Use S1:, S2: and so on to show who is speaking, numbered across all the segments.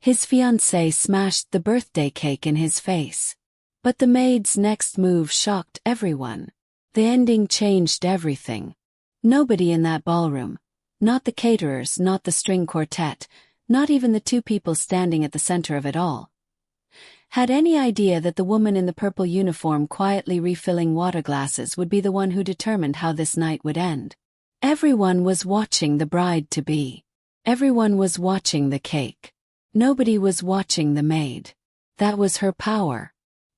S1: His fiancée smashed the birthday cake in his face. But the maid's next move shocked everyone. The ending changed everything. Nobody in that ballroom, not the caterers, not the string quartet, not even the two people standing at the center of it all, had any idea that the woman in the purple uniform quietly refilling water glasses would be the one who determined how this night would end. Everyone was watching the bride-to-be. Everyone was watching the cake. Nobody was watching the maid. That was her power.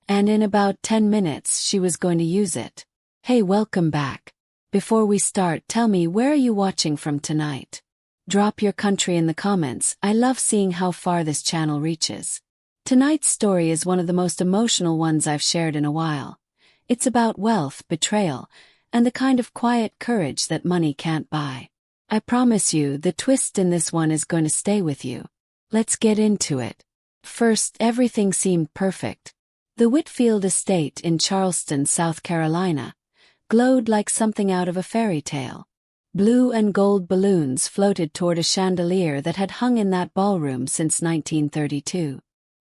S1: And in about 10 minutes she was going to use it. Hey, welcome back. Before we start, tell me, where are you watching from tonight? Drop your country in the comments. I love seeing how far this channel reaches. Tonight's story is one of the most emotional ones I've shared in a while. It's about wealth, betrayal, and the kind of quiet courage that money can't buy. I promise you, the twist in this one is going to stay with you. Let's get into it. First, everything seemed perfect. The Whitfield estate in Charleston, South Carolina, glowed like something out of a fairy tale. Blue and gold balloons floated toward a chandelier that had hung in that ballroom since 1932.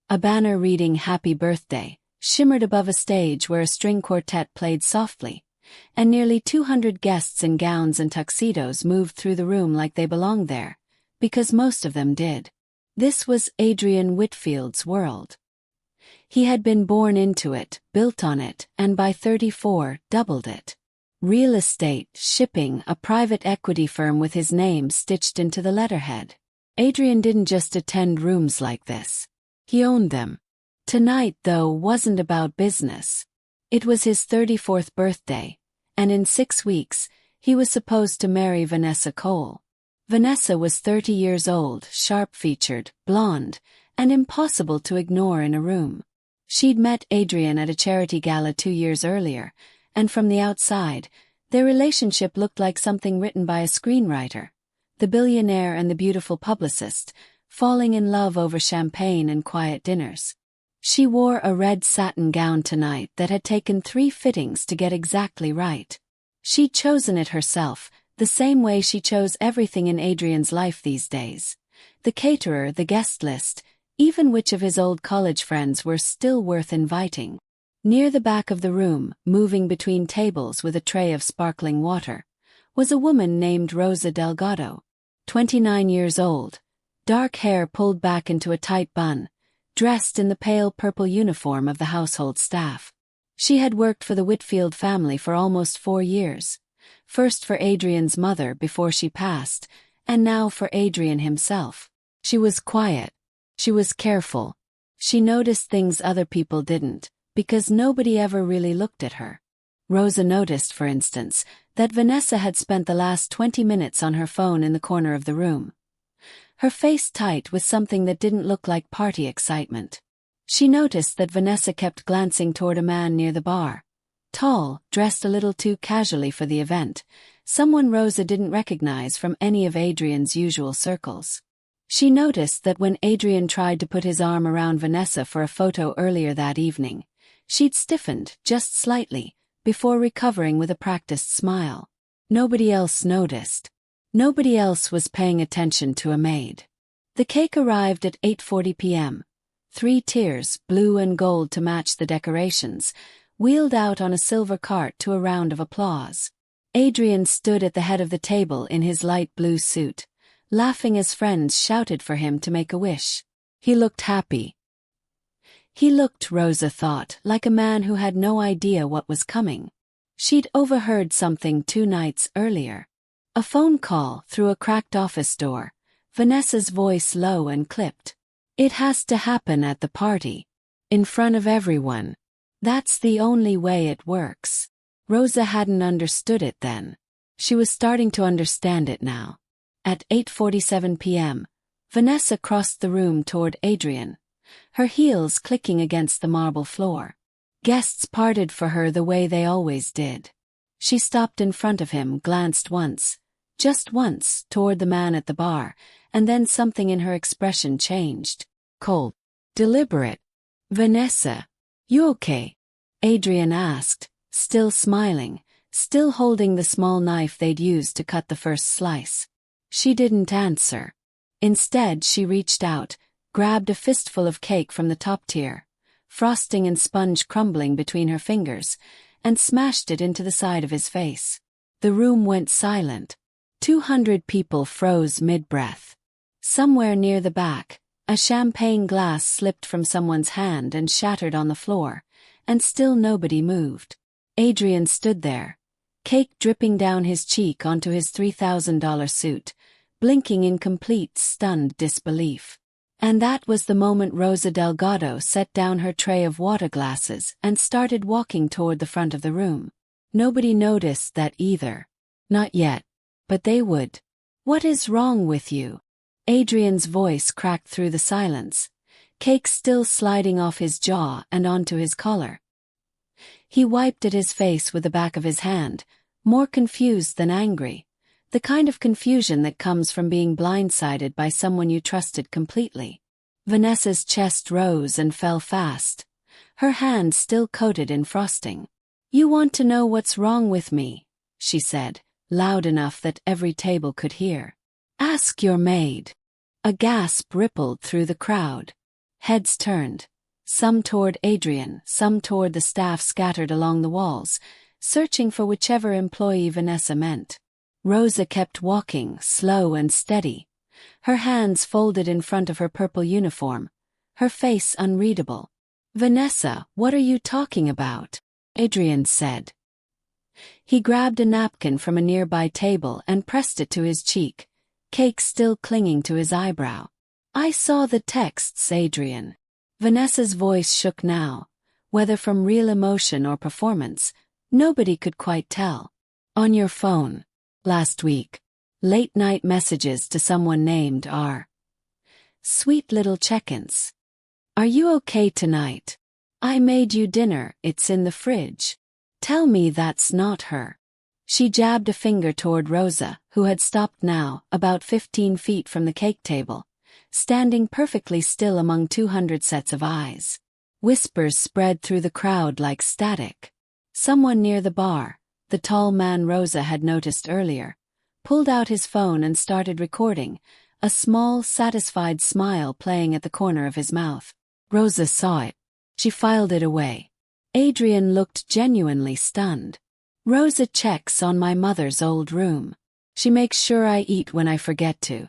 S1: A banner reading "Happy Birthday" shimmered above a stage where a string quartet played softly, and nearly 200 guests in gowns and tuxedos moved through the room like they belonged there, because most of them did. This was Adrian Whitfield's world. He had been born into it, built on it, and by 34, doubled it. Real estate, shipping, a private equity firm with his name stitched into the letterhead. Adrian didn't just attend rooms like this. He owned them. Tonight, though, wasn't about business. It was his 34th birthday, and in 6 weeks, he was supposed to marry Vanessa Cole. Vanessa was 30 years old, sharp-featured, blonde, and impossible to ignore in a room. She'd met Adrian at a charity gala 2 years earlier, and from the outside, their relationship looked like something written by a screenwriter. The billionaire and the beautiful publicist, falling in love over champagne and quiet dinners. She wore a red satin gown tonight that had taken 3 fittings to get exactly right. She'd chosen it herself, the same way she chose everything in Adrian's life these days. The caterer, the guest list, even which of his old college friends were still worth inviting. Near the back of the room, moving between tables with a tray of sparkling water, was a woman named Rosa Delgado, 29 years old, dark hair pulled back into a tight bun, dressed in the pale purple uniform of the household staff. She had worked for the Whitfield family for almost 4 years, first for Adrian's mother before she passed, and now for Adrian himself. She was quiet. She was careful. She noticed things other people didn't, because nobody ever really looked at her. Rosa noticed, for instance, that Vanessa had spent the last 20 minutes on her phone in the corner of the room. Her face tight with something that didn't look like party excitement. She noticed that Vanessa kept glancing toward a man near the bar. Tall, dressed a little too casually for the event, someone Rosa didn't recognize from any of Adrian's usual circles. She noticed that when Adrian tried to put his arm around Vanessa for a photo earlier that evening, she'd stiffened, just slightly, before recovering with a practiced smile. Nobody else noticed. Nobody else was paying attention to a maid. The cake arrived at 8:40 p.m. 3 tiers, blue and gold to match the decorations, wheeled out on a silver cart to a round of applause. Adrian stood at the head of the table in his light blue suit, laughing as friends shouted for him to make a wish. He looked happy. He looked, Rosa thought, like a man who had no idea what was coming. She'd overheard something 2 nights earlier. A phone call through a cracked office door, Vanessa's voice low and clipped. It has to happen at the party. In front of everyone. That's the only way it works. Rosa hadn't understood it then. She was starting to understand it now. At 8:47 p.m., Vanessa crossed the room toward Adrian, her heels clicking against the marble floor. Guests parted for her the way they always did. She stopped in front of him, glanced once, just once, toward the man at the bar, and then something in her expression changed. Cold. Deliberate. Vanessa, you okay? Adrian asked, still smiling, still holding the small knife they'd used to cut the first slice. She didn't answer. Instead, she reached out, grabbed a fistful of cake from the top tier, frosting and sponge crumbling between her fingers, and smashed it into the side of his face. The room went silent. 200 people froze mid-breath. Somewhere near the back, a champagne glass slipped from someone's hand and shattered on the floor, and still nobody moved. Adrian stood there, cake dripping down his cheek onto his $3,000 suit, blinking in complete, stunned disbelief. And that was the moment Rosa Delgado set down her tray of water glasses and started walking toward the front of the room. Nobody noticed that either. Not yet. But they would. "What is wrong with you?" Adrian's voice cracked through the silence, cake still sliding off his jaw and onto his collar. He wiped at his face with the back of his hand, more confused than angry, the kind of confusion that comes from being blindsided by someone you trusted completely. Vanessa's chest rose and fell fast, her hand still coated in frosting. "You want to know what's wrong with me," she said, loud enough that every table could hear. "Ask your maid." A gasp rippled through the crowd. Heads turned, some toward Adrian, some toward the staff scattered along the walls, searching for whichever employee Vanessa meant. Rosa kept walking, slow and steady, her hands folded in front of her purple uniform, her face unreadable. "Vanessa, what are you talking about?" Adrian said. He grabbed a napkin from a nearby table and pressed it to his cheek, cake still clinging to his eyebrow. "I saw the texts, Adrian." Vanessa's voice shook now, whether from real emotion or performance, nobody could quite tell. "On your phone. Last week. Late-night messages to someone named R. Sweet little check-ins. Are you okay tonight? I made you dinner, it's in the fridge. Tell me that's not her." She jabbed a finger toward Rosa, who had stopped now, about 15 feet from the cake table, standing perfectly still among 200 sets of eyes. Whispers spread through the crowd like static. Someone near the bar, the tall man Rosa had noticed earlier, pulled out his phone and started recording, a small, satisfied smile playing at the corner of his mouth. Rosa saw it. She filed it away. Adrian looked genuinely stunned. "Rosa checks on my mother's old room. She makes sure I eat when I forget to."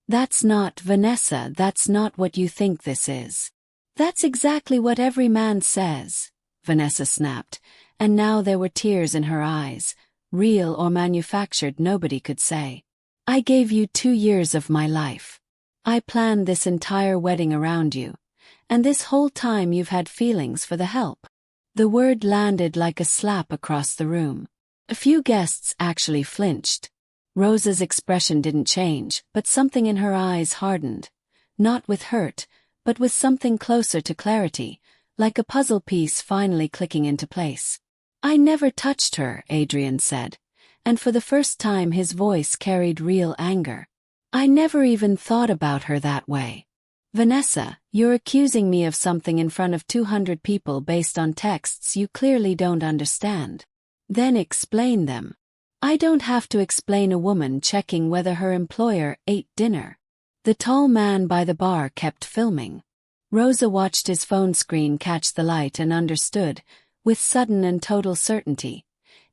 S1: "That's not, Vanessa, that's not what you think this is." "That's exactly what every man says," Vanessa snapped, and now there were tears in her eyes, real or manufactured nobody could say. "I gave you 2 years of my life. I planned this entire wedding around you, and this whole time you've had feelings for the help." The word landed like a slap across the room. A few guests actually flinched. Rosa's expression didn't change, but something in her eyes hardened. Not with hurt, but with something closer to clarity, like a puzzle piece finally clicking into place. "I never touched her," Adrian said, and for the first time his voice carried real anger. "I never even thought about her that way. Vanessa, you're accusing me of something in front of 200 people based on texts you clearly don't understand. Then explain them." "I don't have to explain a woman checking whether her employer ate dinner." The tall man by the bar kept filming. Rosa watched his phone screen catch the light and understood, with sudden and total certainty,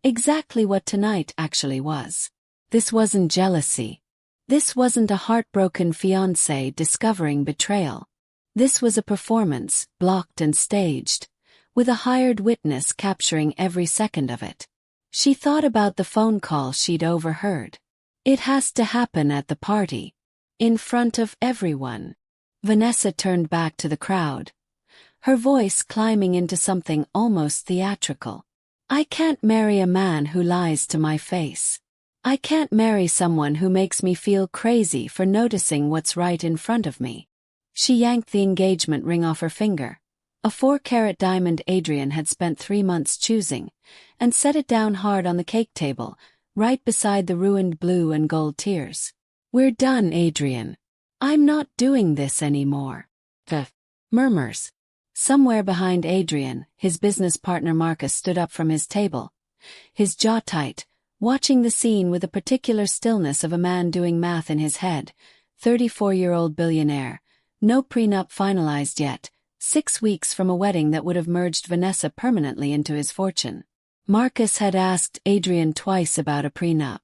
S1: exactly what tonight actually was. This wasn't jealousy. This wasn't a heartbroken fiancé discovering betrayal. This was a performance, blocked and staged, with a hired witness capturing every second of it. She thought about the phone call she'd overheard. "It has to happen at the party. In front of everyone." Vanessa turned back to the crowd, her voice climbing into something almost theatrical. "I can't marry a man who lies to my face. I can't marry someone who makes me feel crazy for noticing what's right in front of me." She yanked the engagement ring off her finger, a 4-carat diamond Adrian had spent 3 months choosing, and set it down hard on the cake table, right beside the ruined blue and gold tiers. "We're done, Adrian. I'm not doing this anymore." Murmurs. Somewhere behind Adrian, his business partner Marcus stood up from his table, his jaw tight, watching the scene with the particular stillness of a man doing math in his head. 34-year-old billionaire, No prenup finalized yet, 6 weeks from a wedding that would have merged Vanessa permanently into his fortune. Marcus had asked Adrian twice about a prenup.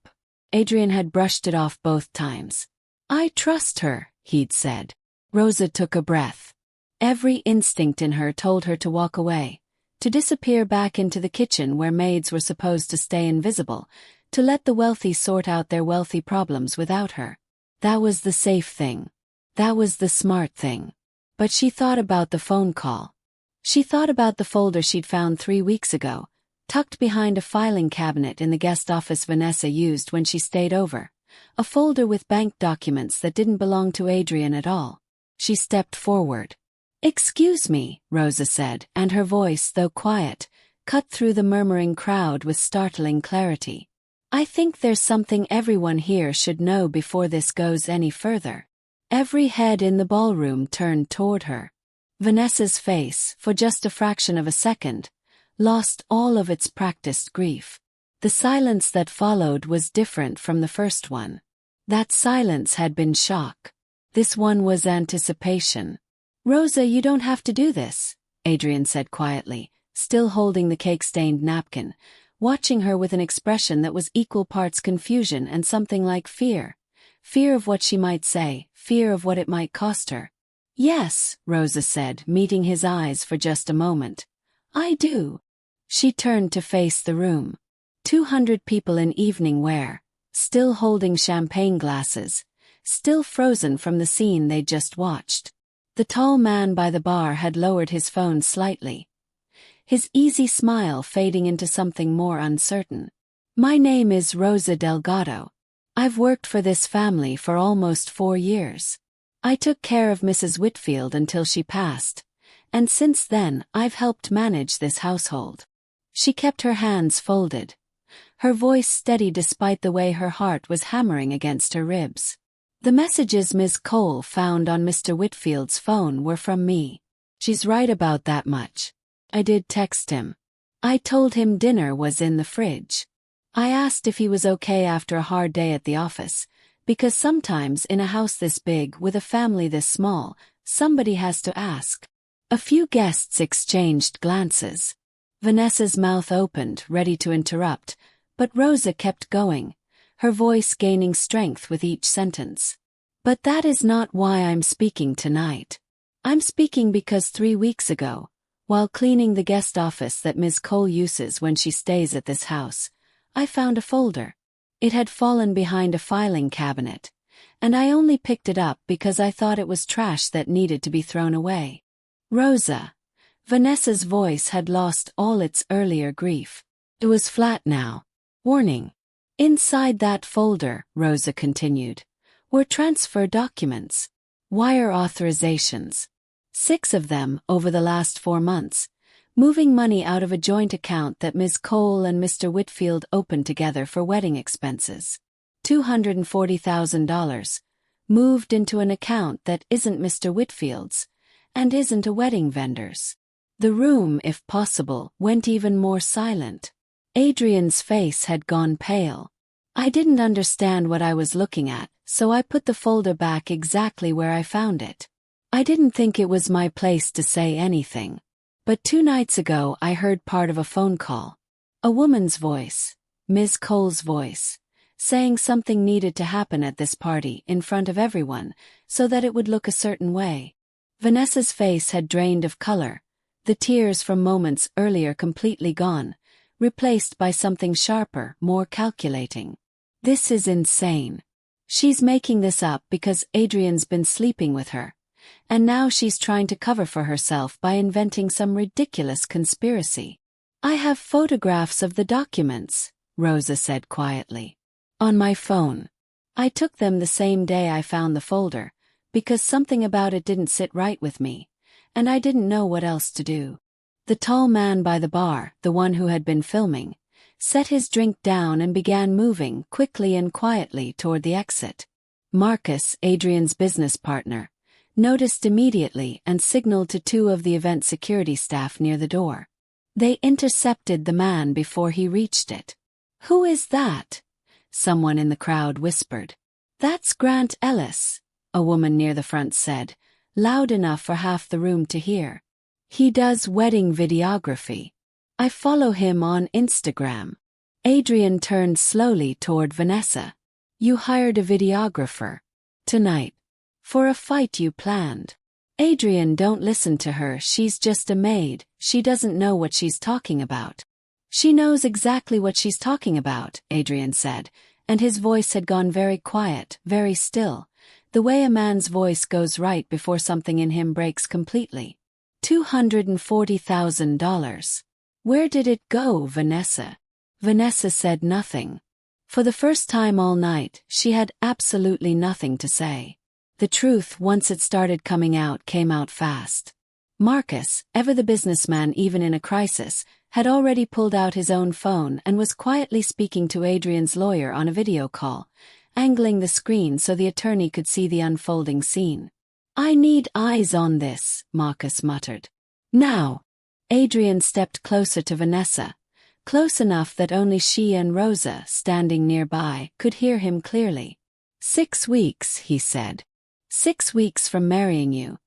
S1: Adrian had brushed it off both times. "I trust her," he'd said. Rosa took a breath. Every instinct in her told her to walk away, to disappear back into the kitchen where maids were supposed to stay invisible, to let the wealthy sort out their wealthy problems without her. That was the safe thing. That was the smart thing. But she thought about the phone call. She thought about the folder she'd found 3 weeks ago, tucked behind a filing cabinet in the guest office Vanessa used when she stayed over. A folder with bank documents that didn't belong to Adrian at all. She stepped forward. "Excuse me," Rosa said, and her voice, though quiet, cut through the murmuring crowd with startling clarity. "I think there's something everyone here should know before this goes any further." Every head in the ballroom turned toward her. Vanessa's face, for just a fraction of a second, lost all of its practiced grief. The silence that followed was different from the first one. That silence had been shock. This one was anticipation. "Rosa, you don't have to do this," Adrian said quietly, still holding the cake-stained napkin, watching her with an expression that was equal parts confusion and something like fear. Fear of what she might say, fear of what it might cost her. "Yes," Rosa said, meeting his eyes for just a moment. "I do." She turned to face the room. 200 people in evening wear, still holding champagne glasses, still frozen from the scene they'd just watched. The tall man by the bar had lowered his phone slightly, his easy smile fading into something more uncertain. "My name is Rosa Delgado. I've worked for this family for almost 4 years. I took care of Mrs. Whitfield until she passed, and since then I've helped manage this household." She kept her hands folded, her voice steady despite the way her heart was hammering against her ribs. "The messages Ms. Cole found on Mr. Whitfield's phone were from me. She's right about that much. I did text him. I told him dinner was in the fridge. I asked if he was okay after a hard day at the office, because sometimes in a house this big with a family this small, somebody has to ask." A few guests exchanged glances. Vanessa's mouth opened, ready to interrupt, but Rosa kept going, her voice gaining strength with each sentence. "But that is not why I'm speaking tonight. I'm speaking because 3 weeks ago, while cleaning the guest office that Ms. Cole uses when she stays at this house, I found a folder. It had fallen behind a filing cabinet, and I only picked it up because I thought it was trash that needed to be thrown away." "Rosa." Vanessa's voice had lost all its earlier grief. It was flat now. "Warning. Inside that folder," Rosa continued, "were transfer documents, wire authorizations. 6 of them over the last 4 months, moving money out of a joint account that Ms. Cole and Mr. Whitfield opened together for wedding expenses. $240,000, moved into an account that isn't Mr. Whitfield's, and isn't a wedding vendor's." The room, if possible, went even more silent. Adrian's face had gone pale. "I didn't understand what I was looking at, so I put the folder back exactly where I found it. I didn't think it was my place to say anything. But 2 nights ago I heard part of a phone call. A woman's voice, Ms. Cole's voice, saying something needed to happen at this party in front of everyone, so that it would look a certain way." Vanessa's face had drained of color, the tears from moments earlier completely gone, replaced by something sharper, more calculating. "This is insane. She's making this up because Adrian's been sleeping with her, and now she's trying to cover for herself by inventing some ridiculous conspiracy." "I have photographs of the documents," Rosa said quietly. "On my phone. I took them the same day I found the folder, because something about it didn't sit right with me, and I didn't know what else to do." The tall man by the bar, the one who had been filming, set his drink down and began moving quickly and quietly toward the exit. Marcus, Adrian's business partner, noticed immediately and signaled to 2 of the event security staff near the door. They intercepted the man before he reached it. "Who is that?" someone in the crowd whispered. "That's Grant Ellis," a woman near the front said, loud enough for half the room to hear. He does wedding videography. I follow him on Instagram. Adrian turned slowly toward Vanessa. You hired a videographer. Tonight. For a fight you planned. Adrian, don't listen to her, she's just a maid, she doesn't know what she's talking about. She knows exactly what she's talking about, Adrian said, and his voice had gone very quiet, very still, the way a man's voice goes right before something in him breaks completely. $240,000. Where did it go, Vanessa? Vanessa said nothing. For the first time all night, she had absolutely nothing to say. The truth, once it started coming out, came out fast. Marcus, ever the businessman even in a crisis, had already pulled out his own phone and was quietly speaking to Adrian's lawyer on a video call, angling the screen so the attorney could see the unfolding scene. I need eyes on this, Marcus muttered. Now. Adrian stepped closer to Vanessa, close enough that only she and Rosa, standing nearby, could hear him clearly. 6 weeks, he said. 6 weeks from marrying you,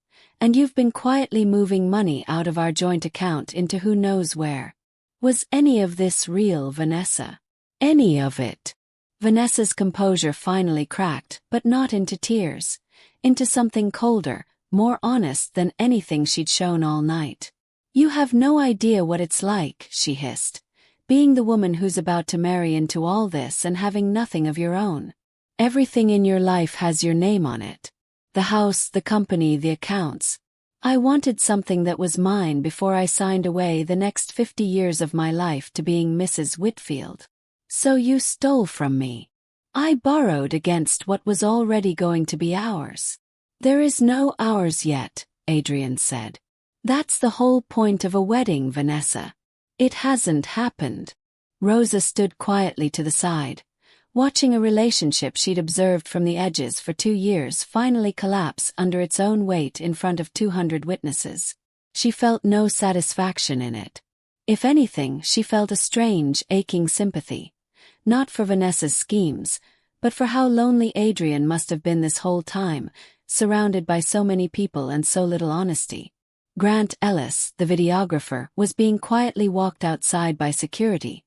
S1: and you've been quietly moving money out of our joint account into who knows where. Was any of this real, Vanessa? Any of it? Vanessa's composure finally cracked, but not into tears, into something colder, more honest than anything she'd shown all night. You have no idea what it's like, she hissed, being the woman who's about to marry into all this and having nothing of your own. Everything in your life has your name on it. The house, the company, the accounts. I wanted something that was mine before I signed away the next 50 years of my life to being Mrs. Whitfield. So you stole from me. I borrowed against what was already going to be ours. There is no ours yet, Adrian said. That's the whole point of a wedding, Vanessa. It hasn't happened. Rosa stood quietly to the side, watching a relationship she'd observed from the edges for 2 years finally collapse under its own weight in front of 200 witnesses. She felt no satisfaction in it. If anything, she felt a strange, aching sympathy, not for Vanessa's schemes, but for how lonely Adrian must have been this whole time, surrounded by so many people and so little honesty. Grant Ellis, the videographer, was being quietly walked outside by security,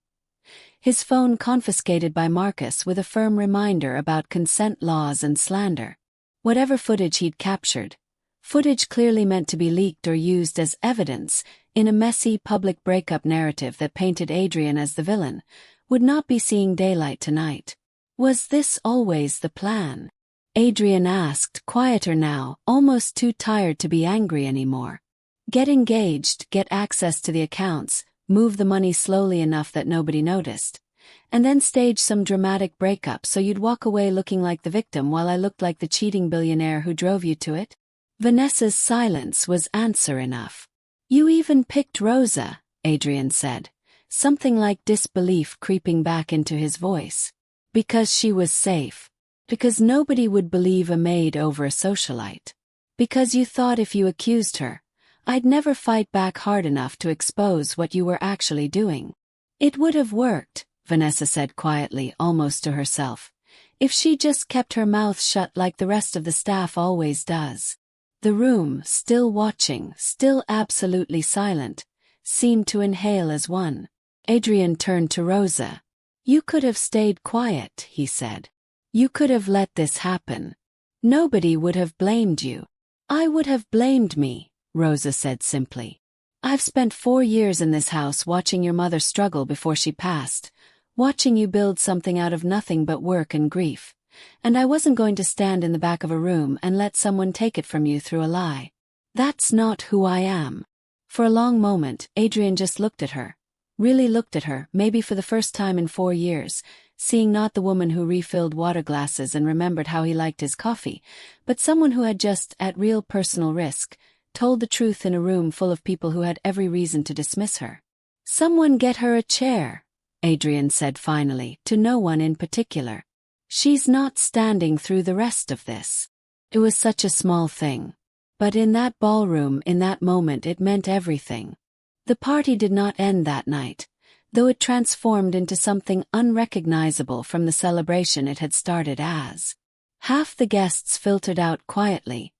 S1: his phone confiscated by Marcus with a firm reminder about consent laws and slander. Whatever footage he'd captured, footage clearly meant to be leaked or used as evidence in a messy public breakup narrative that painted Adrian as the villain, would not be seeing daylight tonight. Was this always the plan? Adrian asked, quieter now, almost too tired to be angry anymore. Get engaged, get access to the accounts, move the money slowly enough that nobody noticed, and then stage some dramatic breakup so you'd walk away looking like the victim while I looked like the cheating billionaire who drove you to it? Vanessa's silence was answer enough. You even picked Rosa, Adrian said, something like disbelief creeping back into his voice. Because she was safe. Because nobody would believe a maid over a socialite. Because you thought if you accused her, I'd never fight back hard enough to expose what you were actually doing. It would have worked, Vanessa said quietly, almost to herself, if she just kept her mouth shut like the rest of the staff always does. The room, still watching, still absolutely silent, seemed to inhale as one. Adrian turned to Rosa. You could have stayed quiet, he said. You could have let this happen. Nobody would have blamed you. I would have blamed me, Rosa said simply. I've spent 4 years in this house watching your mother struggle before she passed, watching you build something out of nothing but work and grief, and I wasn't going to stand in the back of a room and let someone take it from you through a lie. That's not who I am. For a long moment, Adrian just looked at her, really looked at her, maybe for the first time in 4 years, seeing not the woman who refilled water glasses and remembered how he liked his coffee, but someone who had just, at real personal risk, told the truth in a room full of people who had every reason to dismiss her. Someone get her a chair, Adrian said finally, to no one in particular. She's not standing through the rest of this. It was such a small thing. But in that ballroom, in that moment, it meant everything. The party did not end that night, though it transformed into something unrecognizable from the celebration it had started as. Half the guests filtered out quietly,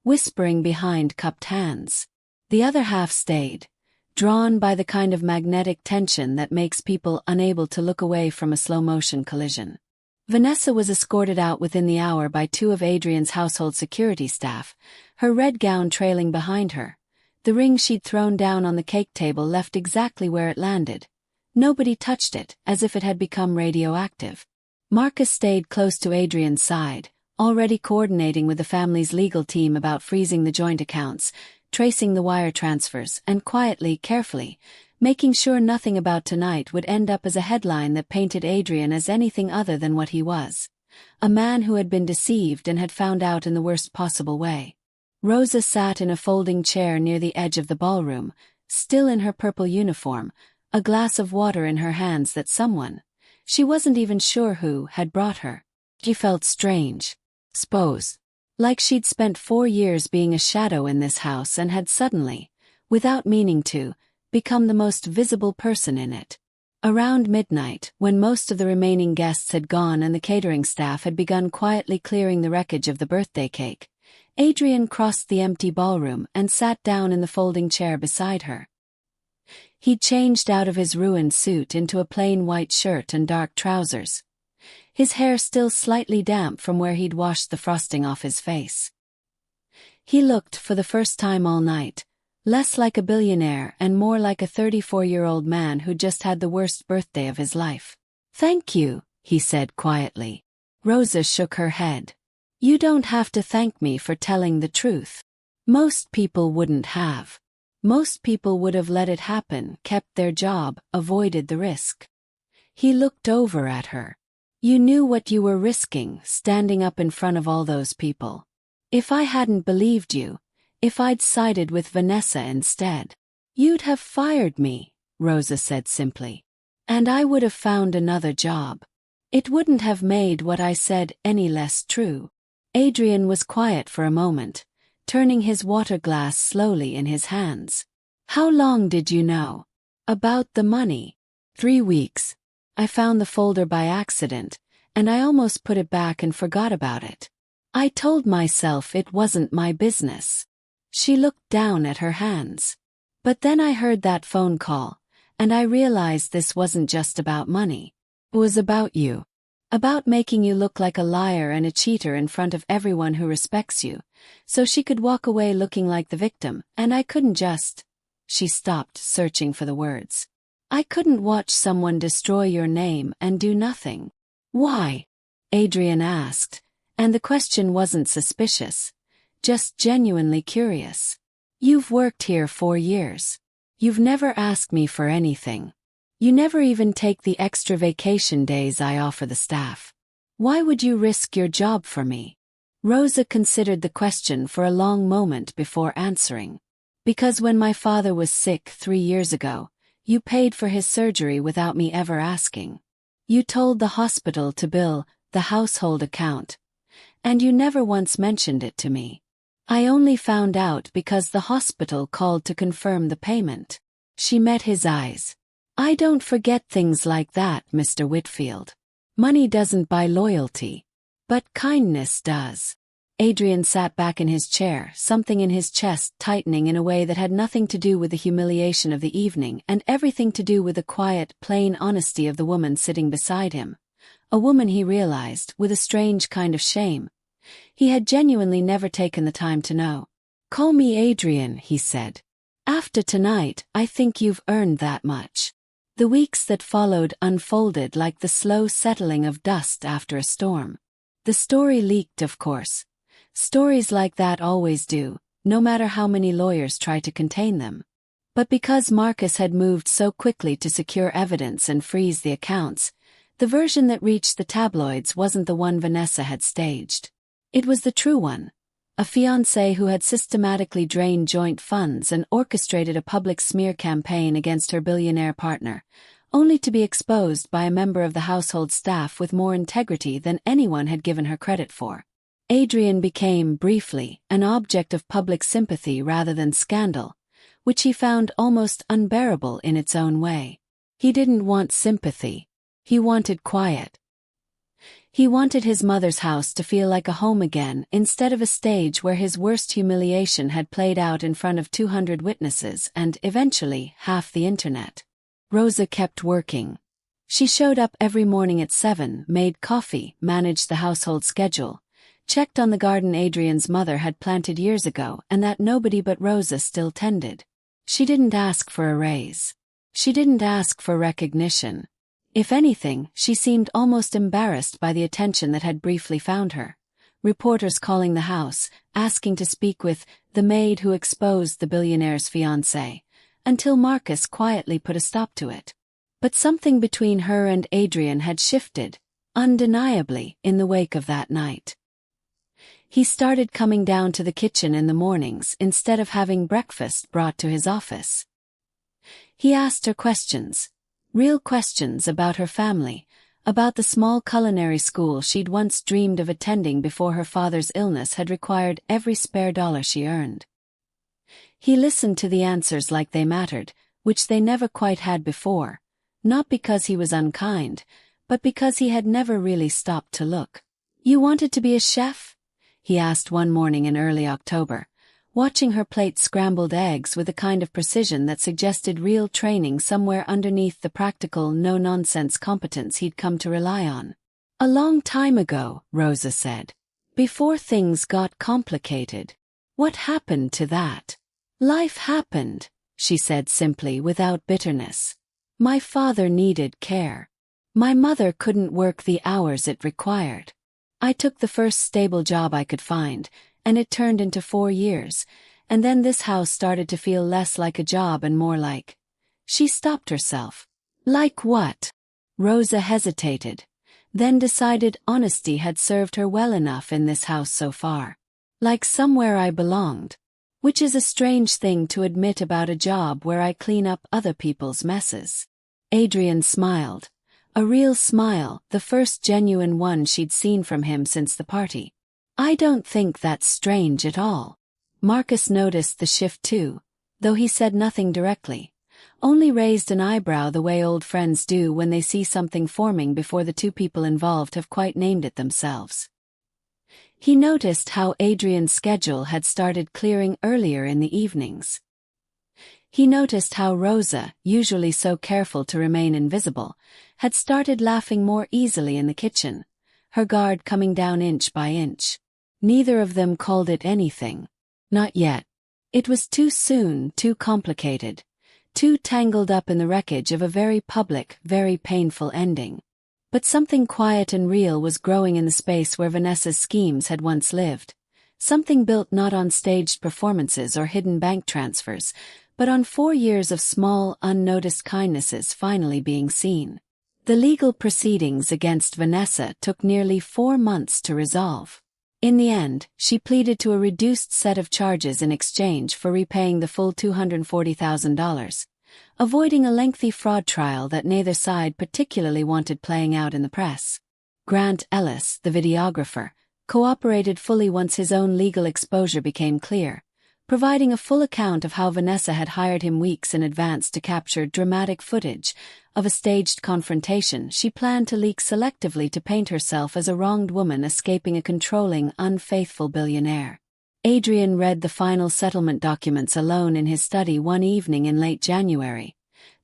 S1: whispering behind cupped hands. The other half stayed, drawn by the kind of magnetic tension that makes people unable to look away from a slow-motion collision. Vanessa was escorted out within the hour by two of Adrian's household security staff, her red gown trailing behind her. The ring she'd thrown down on the cake table left exactly where it landed. Nobody touched it, as if it had become radioactive. Marcus stayed close to Adrian's side, already coordinating with the family's legal team about freezing the joint accounts, tracing the wire transfers, and quietly, carefully, making sure nothing about tonight would end up as a headline that painted Adrian as anything other than what he was. A man who had been deceived and had found out in the worst possible way. Rosa sat in a folding chair near the edge of the ballroom, still in her purple uniform, a glass of water in her hands that someone, she wasn't even sure who, had brought her. She felt strange. Suppose. Like she'd spent 4 years being a shadow in this house and had suddenly, without meaning to, become the most visible person in it. Around midnight, when most of the remaining guests had gone and the catering staff had begun quietly clearing the wreckage of the birthday cake, Adrian crossed the empty ballroom and sat down in the folding chair beside her. He'd changed out of his ruined suit into a plain white shirt and dark trousers, his hair still slightly damp from where he'd washed the frosting off his face. He looked, for the first time all night, less like a billionaire and more like a 34-year-old man who'd just had the worst birthday of his life. "Thank you," he said quietly. Rosa shook her head. "You don't have to thank me for telling the truth. Most people wouldn't have. Most people would have let it happen, kept their job, avoided the risk." He looked over at her. "You knew what you were risking, standing up in front of all those people. If I hadn't believed you, if I'd sided with Vanessa instead, you'd have fired me," Rosa said simply. "And I would have found another job. It wouldn't have made what I said any less true." Adrian was quiet for a moment, turning his water glass slowly in his hands. "How long did you know about the money?" 3 weeks. I found the folder by accident, and I almost put it back and forgot about it. I told myself it wasn't my business." She looked down at her hands. "But then I heard that phone call, and I realized this wasn't just about money. It was about you. About making you look like a liar and a cheater in front of everyone who respects you, so she could walk away looking like the victim, and I couldn't just—" She stopped, searching for the words. "I couldn't watch someone destroy your name and do nothing." "Why?" Adrian asked, and the question wasn't suspicious, just genuinely curious. "You've worked here 4 years. You've never asked me for anything. You never even take the extra vacation days I offer the staff. Why would you risk your job for me?" Rosa considered the question for a long moment before answering. "Because when my father was sick 3 years ago, you paid for his surgery without me ever asking. You told the hospital to bill the household account, and you never once mentioned it to me. I only found out because the hospital called to confirm the payment." She met his eyes. "I don't forget things like that, Mr. Whitfield. Money doesn't buy loyalty, but kindness does." Adrian sat back in his chair, something in his chest tightening in a way that had nothing to do with the humiliation of the evening and everything to do with the quiet, plain honesty of the woman sitting beside him. A woman, he realized, with a strange kind of shame. He had genuinely never taken the time to know. "Call me Adrian," he said. "After tonight, I think you've earned that much." The weeks that followed unfolded like the slow settling of dust after a storm. The story leaked, of course. Stories like that always do, no matter how many lawyers try to contain them. But because Marcus had moved so quickly to secure evidence and freeze the accounts, the version that reached the tabloids wasn't the one Vanessa had staged. It was the true one. A fiancé who had systematically drained joint funds and orchestrated a public smear campaign against her billionaire partner, only to be exposed by a member of the household staff with more integrity than anyone had given her credit for. Adrian became, briefly, an object of public sympathy rather than scandal, which he found almost unbearable in its own way. He didn't want sympathy. He wanted quiet. He wanted his mother's house to feel like a home again instead of a stage where his worst humiliation had played out in front of 200 witnesses and, eventually, half the internet. Rosa kept working. She showed up every morning at 7, made coffee, managed the household schedule, checked on the garden Adrian's mother had planted years ago and that nobody but Rosa still tended. She didn't ask for a raise. She didn't ask for recognition. If anything, she seemed almost embarrassed by the attention that had briefly found her. Reporters calling the house, asking to speak with the maid who exposed the billionaire's fiancé, until Marcus quietly put a stop to it. But something between her and Adrian had shifted, undeniably, in the wake of that night. He started coming down to the kitchen in the mornings instead of having breakfast brought to his office. He asked her questions. Real questions about her family, about the small culinary school she'd once dreamed of attending before her father's illness had required every spare dollar she earned. He listened to the answers like they mattered, which they never quite had before, not because he was unkind, but because he had never really stopped to look. "You wanted to be a chef?" he asked one morning in early October, watching her plate scrambled eggs with a kind of precision that suggested real training somewhere underneath the practical, no-nonsense competence he'd come to rely on. "A long time ago," Rosa said. "Before things got complicated." "What happened to that?" "Life happened," she said simply, without bitterness. "My father needed care. My mother couldn't work the hours it required. I took the first stable job I could find, and it turned into 4 years, and then this house started to feel less like a job and more like—" She stopped herself. "Like what?" Rosa hesitated, then decided honesty had served her well enough in this house so far. "Like somewhere I belonged. Which is a strange thing to admit about a job where I clean up other people's messes." Adrian smiled. A real smile, the first genuine one she'd seen from him since the party. "I don't think that's strange at all." Marcus noticed the shift too, though he said nothing directly, only raised an eyebrow the way old friends do when they see something forming before the two people involved have quite named it themselves. He noticed how Adrian's schedule had started clearing earlier in the evenings. He noticed how Rosa, usually so careful to remain invisible, had started laughing more easily in the kitchen, her guard coming down inch by inch. Neither of them called it anything. Not yet. It was too soon, too complicated, too tangled up in the wreckage of a very public, very painful ending. But something quiet and real was growing in the space where Vanessa's schemes had once lived. Something built not on staged performances or hidden bank transfers, but on 4 years of small, unnoticed kindnesses finally being seen. The legal proceedings against Vanessa took nearly 4 months to resolve. In the end, she pleaded to a reduced set of charges in exchange for repaying the full $240,000, avoiding a lengthy fraud trial that neither side particularly wanted playing out in the press. Grant Ellis, the videographer, cooperated fully once his own legal exposure became clear, providing a full account of how Vanessa had hired him weeks in advance to capture dramatic footage of a staged confrontation she planned to leak selectively to paint herself as a wronged woman escaping a controlling, unfaithful billionaire. Adrian read the final settlement documents alone in his study one evening in late January,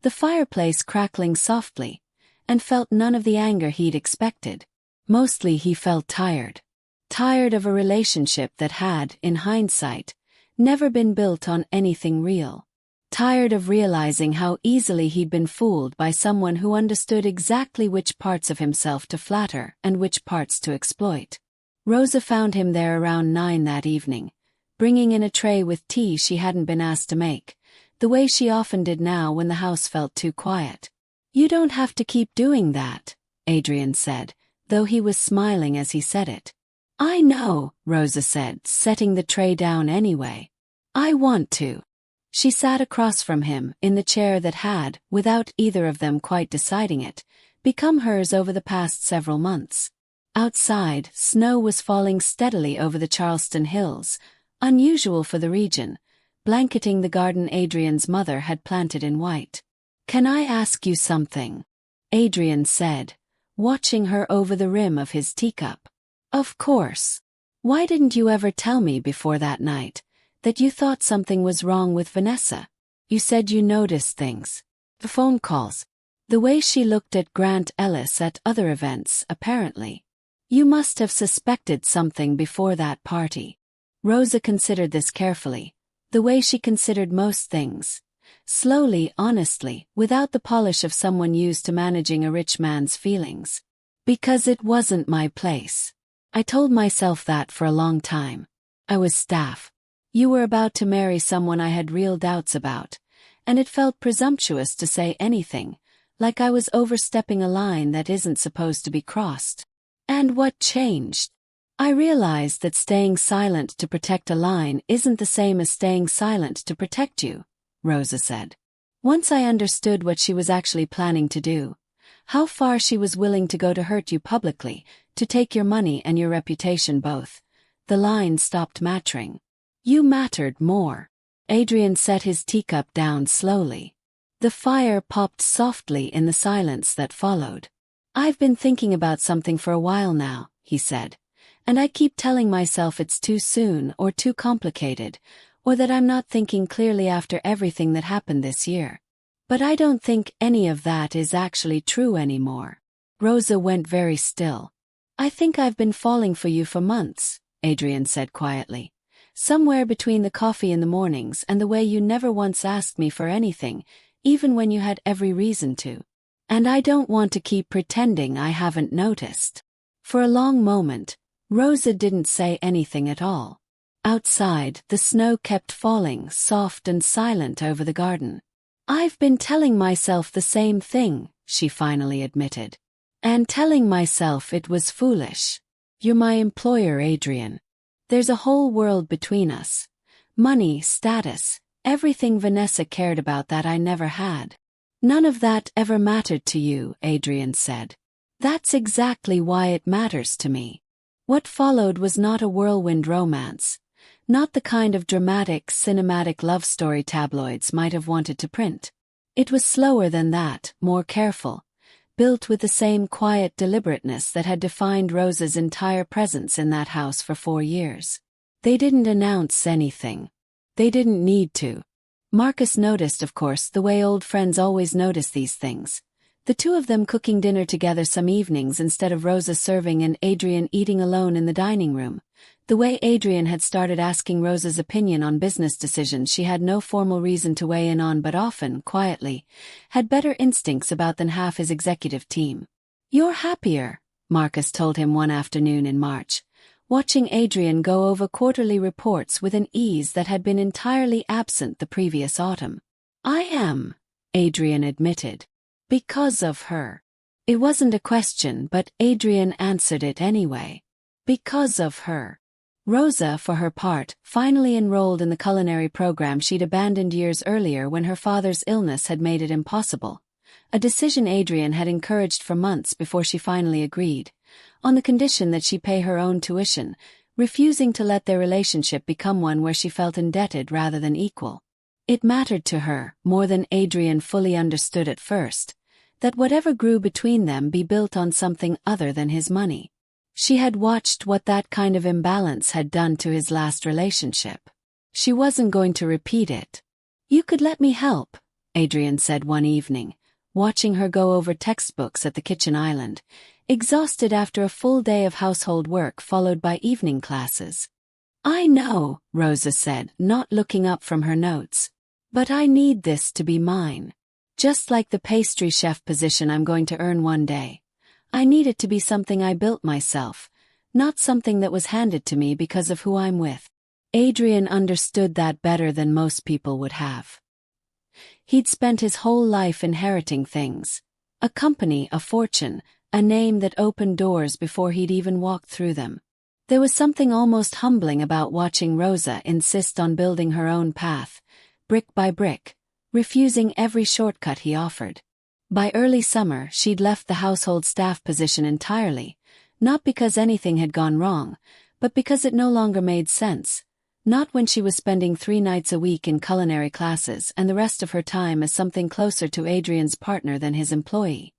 S1: the fireplace crackling softly, and felt none of the anger he'd expected. Mostly he felt tired. Tired of a relationship that had, in hindsight, never been built on anything real. Tired of realizing how easily he'd been fooled by someone who understood exactly which parts of himself to flatter and which parts to exploit. Rosa found him there around 9 that evening, bringing in a tray with tea she hadn't been asked to make, the way she often did now when the house felt too quiet. "You don't have to keep doing that," Adrian said, though he was smiling as he said it. "I know," Rosa said, setting the tray down anyway. "I want to." She sat across from him, in the chair that had, without either of them quite deciding it, become hers over the past several months. Outside, snow was falling steadily over the Charleston hills, unusual for the region, blanketing the garden Adrian's mother had planted in white. "Can I ask you something?" Adrian said, watching her over the rim of his teacup. Of course. Why didn't you ever tell me before that night that you thought something was wrong with Vanessa? You said you noticed things. The phone calls. The way she looked at Grant Ellis at other events, apparently. You must have suspected something before that party. Rosa considered this carefully, the way she considered most things. Slowly, honestly, without the polish of someone used to managing a rich man's feelings. Because it wasn't my place. I told myself that for a long time. I was staff. You were about to marry someone I had real doubts about, and it felt presumptuous to say anything, like I was overstepping a line that isn't supposed to be crossed. And what changed? I realized that staying silent to protect a line isn't the same as staying silent to protect you, Rosa said. Once I understood what she was actually planning to do, how far she was willing to go to hurt you publicly, to take your money and your reputation both, the line stopped mattering. You mattered more. Adrian set his teacup down slowly. The fire popped softly in the silence that followed. I've been thinking about something for a while now, he said, and I keep telling myself it's too soon or too complicated, or that I'm not thinking clearly after everything that happened this year. But I don't think any of that is actually true anymore. Rosa went very still. I think I've been falling for you for months, Adrian said quietly. Somewhere between the coffee in the mornings and the way you never once asked me for anything, even when you had every reason to. And I don't want to keep pretending I haven't noticed. For a long moment, Rosa didn't say anything at all. Outside, the snow kept falling, soft and silent over the garden. I've been telling myself the same thing, she finally admitted. And telling myself it was foolish. You're my employer, Adrian. There's a whole world between us. Money, status, everything Vanessa cared about that I never had. None of that ever mattered to you, Adrian said. That's exactly why it matters to me. What followed was not a whirlwind romance. Not the kind of dramatic, cinematic love story tabloids might have wanted to print. It was slower than that, more careful, built with the same quiet deliberateness that had defined Rosa's entire presence in that house for 4 years. They didn't announce anything. They didn't need to. Marcus noticed, of course, the way old friends always notice these things. The two of them cooking dinner together some evenings instead of Rosa serving and Adrian eating alone in the dining room. The way Adrian had started asking Rosa's opinion on business decisions she had no formal reason to weigh in on but often, quietly, had better instincts about than half his executive team. You're happier, Marcus told him one afternoon in March, watching Adrian go over quarterly reports with an ease that had been entirely absent the previous autumn. I am, Adrian admitted. Because of her. It wasn't a question, but Adrian answered it anyway. Because of her. Rosa, for her part, finally enrolled in the culinary program she'd abandoned years earlier when her father's illness had made it impossible. A decision Adrian had encouraged for months before she finally agreed, on the condition that she pay her own tuition, refusing to let their relationship become one where she felt indebted rather than equal. It mattered to her, more than Adrian fully understood at first, that whatever grew between them be built on something other than his money. She had watched what that kind of imbalance had done to his last relationship. She wasn't going to repeat it. You could let me help, Adrian said one evening, watching her go over textbooks at the kitchen island, exhausted after a full day of household work followed by evening classes. I know, Rosa said, not looking up from her notes. But I need this to be mine. Just like the pastry chef position I'm going to earn one day. I need it to be something I built myself, not something that was handed to me because of who I'm with. Adrian understood that better than most people would have. He'd spent his whole life inheriting things. A company, a fortune, a name that opened doors before he'd even walked through them. There was something almost humbling about watching Rosa insist on building her own path, brick by brick, refusing every shortcut he offered. By early summer, she'd left the household staff position entirely, not because anything had gone wrong, but because it no longer made sense, not when she was spending 3 nights a week in culinary classes and the rest of her time as something closer to Adrian's partner than his employee.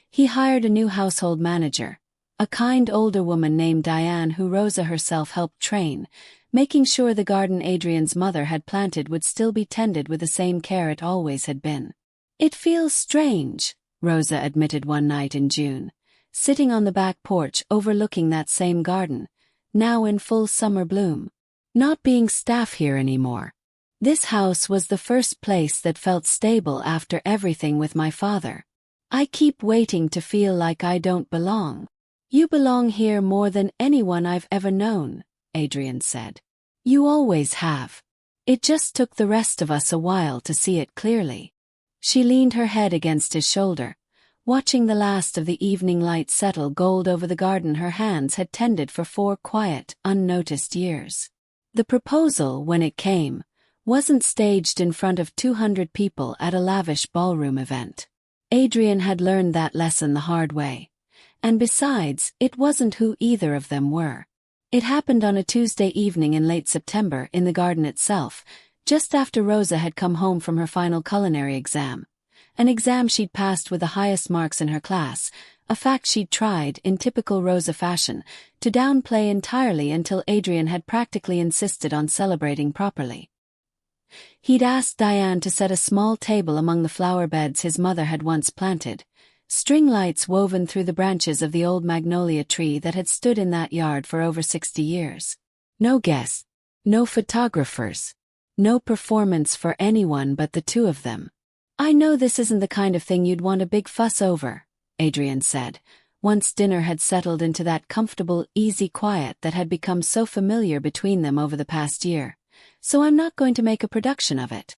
S1: He hired a new household manager, a kind older woman named Diane who Rosa herself helped train, making sure the garden Adrian's mother had planted would still be tended with the same care it always had been. "It feels strange," Rosa admitted one night in June, sitting on the back porch overlooking that same garden, now in full summer bloom. "Not being staff here anymore. This house was the first place that felt stable after everything with my father. I keep waiting to feel like I don't belong." "You belong here more than anyone I've ever known," Adrian said. "You always have. It just took the rest of us a while to see it clearly." She leaned her head against his shoulder, watching the last of the evening light settle gold over the garden her hands had tended for 4 quiet, unnoticed years. The proposal, when it came, wasn't staged in front of 200 people at a lavish ballroom event. Adrian had learned that lesson the hard way. And besides, it wasn't who either of them were. It happened on a Tuesday evening in late September in the garden itself, just after Rosa had come home from her final culinary exam. An exam she'd passed with the highest marks in her class, a fact she'd tried, in typical Rosa fashion, to downplay entirely until Adrian had practically insisted on celebrating properly. He'd asked Diane to set a small table among the flower beds his mother had once planted, string lights woven through the branches of the old magnolia tree that had stood in that yard for over 60 years. No guests, no photographers, no performance for anyone but the two of them. "I know this isn't the kind of thing you'd want a big fuss over," Adrian said, once dinner had settled into that comfortable, easy quiet that had become so familiar between them over the past year, "so I'm not going to make a production of it."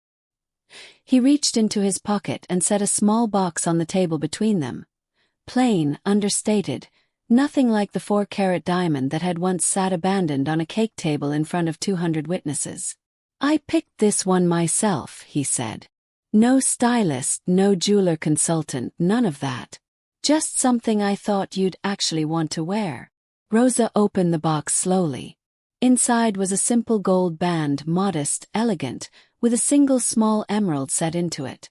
S1: He reached into his pocket and set a small box on the table between them. Plain, understated, nothing like the 4-carat diamond that had once sat abandoned on a cake table in front of 200 witnesses. "I picked this one myself," he said. "No stylist, no jeweler consultant, none of that. Just something I thought you'd actually want to wear." Rosa opened the box slowly. Inside was a simple gold band, modest, elegant, with a single small emerald set into it.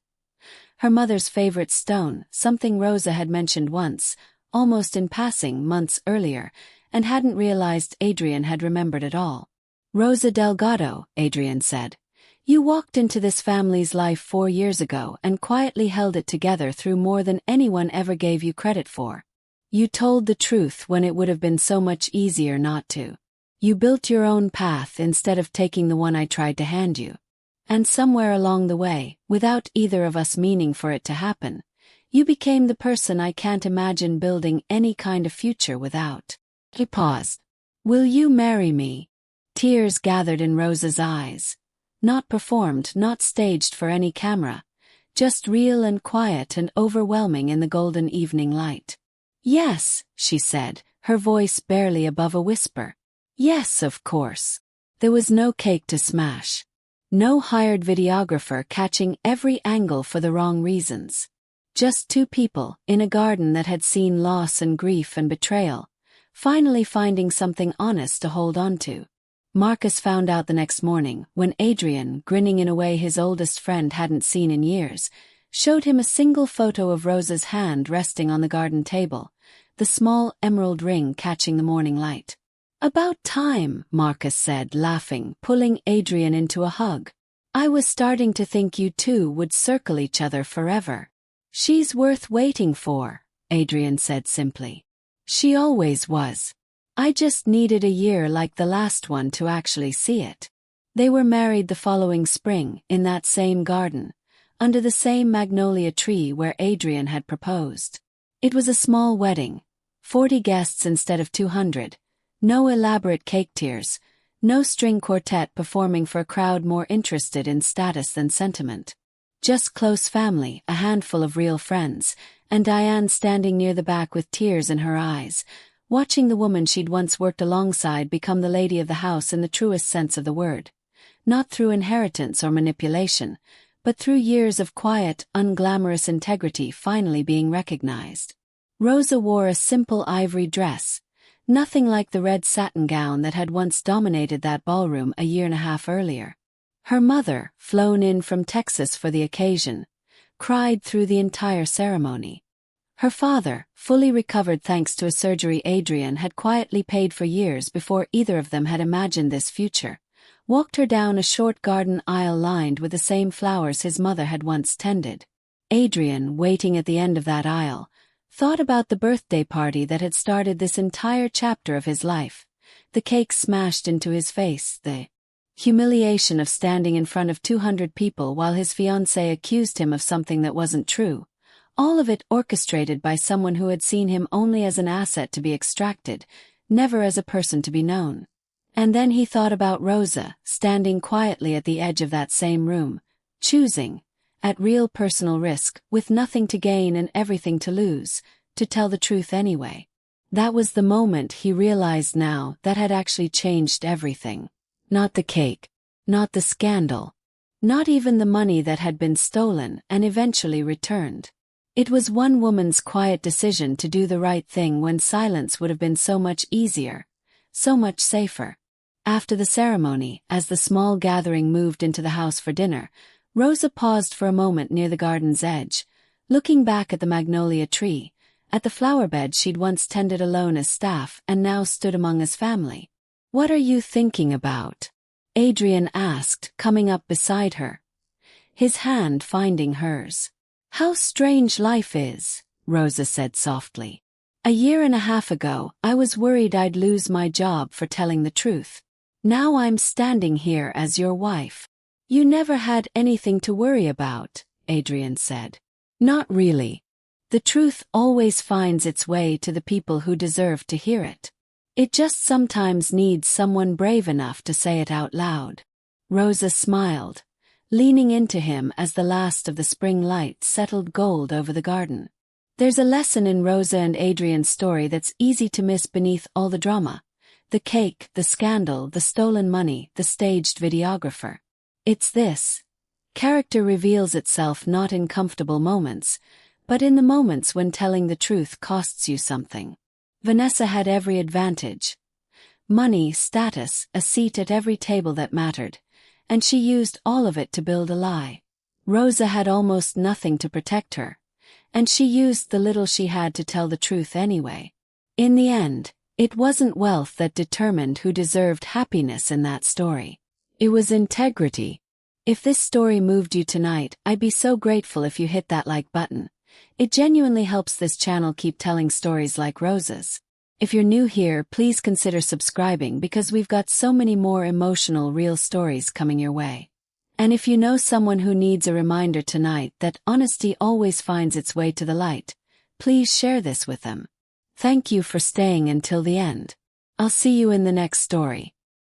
S1: Her mother's favorite stone, something Rosa had mentioned once, almost in passing months earlier, and hadn't realized Adrian had remembered at all. "Rosa Delgado," Adrian said. "You walked into this family's life 4 years ago and quietly held it together through more than anyone ever gave you credit for. You told the truth when it would have been so much easier not to. You built your own path instead of taking the one I tried to hand you. And somewhere along the way, without either of us meaning for it to happen, you became the person I can't imagine building any kind of future without." He paused. "Will you marry me?" Tears gathered in Rosa's eyes. Not performed, not staged for any camera, just real and quiet and overwhelming in the golden evening light. "Yes," she said, her voice barely above a whisper. "Yes, of course." There was no cake to smash. No hired videographer catching every angle for the wrong reasons. Just 2 people, in a garden that had seen loss and grief and betrayal, finally finding something honest to hold on to. Marcus found out the next morning, when Adrian, grinning in a way his oldest friend hadn't seen in years, showed him a single photo of Rosa's hand resting on the garden table, the small emerald ring catching the morning light. "About time," Marcus said, laughing, pulling Adrian into a hug. "I was starting to think you two would circle each other forever." "She's worth waiting for," Adrian said simply. "She always was. I just needed a year like the last one to actually see it." They were married the following spring, in that same garden, under the same magnolia tree where Adrian had proposed. It was a small wedding, 40 guests instead of 200, no elaborate cake tiers, no string quartet performing for a crowd more interested in status than sentiment. Just close family, a handful of real friends, and Diane standing near the back with tears in her eyes, watching the woman she'd once worked alongside become the lady of the house in the truest sense of the word. Not through inheritance or manipulation, but through years of quiet, unglamorous integrity finally being recognized. Rosa wore a simple ivory dress, nothing like the red satin gown that had once dominated that ballroom a year and a half earlier. Her mother, flown in from Texas for the occasion, cried through the entire ceremony. Her father, fully recovered thanks to a surgery Adrian had quietly paid for years before either of them had imagined this future, walked her down a short garden aisle lined with the same flowers his mother had once tended. Adrian, waiting at the end of that aisle, thought about the birthday party that had started this entire chapter of his life, the cake smashed into his face, the humiliation of standing in front of 200 people while his fiancée accused him of something that wasn't true, all of it orchestrated by someone who had seen him only as an asset to be extracted, never as a person to be known. And then he thought about Rosa, standing quietly at the edge of that same room, choosing, at real personal risk, with nothing to gain and everything to lose, to tell the truth anyway. That was the moment he realized now that had actually changed everything. Not the cake, not the scandal, not even the money that had been stolen and eventually returned. It was one woman's quiet decision to do the right thing when silence would have been so much easier, so much safer. After the ceremony, as the small gathering moved into the house for dinner, Rosa paused for a moment near the garden's edge, looking back at the magnolia tree, at the flower bed she'd once tended alone as staff and now stood among as family. "What are you thinking about?" Adrian asked, coming up beside her, his hand finding hers. "How strange life is," Rosa said softly. "A year and a half ago, I was worried I'd lose my job for telling the truth. Now I'm standing here as your wife." "You never had anything to worry about," Adrian said. "Not really. The truth always finds its way to the people who deserve to hear it. It just sometimes needs someone brave enough to say it out loud." Rosa smiled, leaning into him as the last of the spring lights settled gold over the garden. There's a lesson in Rosa and Adrian's story that's easy to miss beneath all the drama. The cake, the scandal, the stolen money, the staged videographer. It's this. Character reveals itself not in comfortable moments, but in the moments when telling the truth costs you something. Vanessa had every advantage. Money, status, a seat at every table that mattered, and she used all of it to build a lie. Rosa had almost nothing to protect her, and she used the little she had to tell the truth anyway. In the end, it wasn't wealth that determined who deserved happiness in that story. It was integrity. If this story moved you tonight, I'd be so grateful if you hit that like button. It genuinely helps this channel keep telling stories like Rosa's. If you're new here, please consider subscribing because we've got so many more emotional, real stories coming your way. And if you know someone who needs a reminder tonight that honesty always finds its way to the light, please share this with them. Thank you for staying until the end. I'll see you in the next story.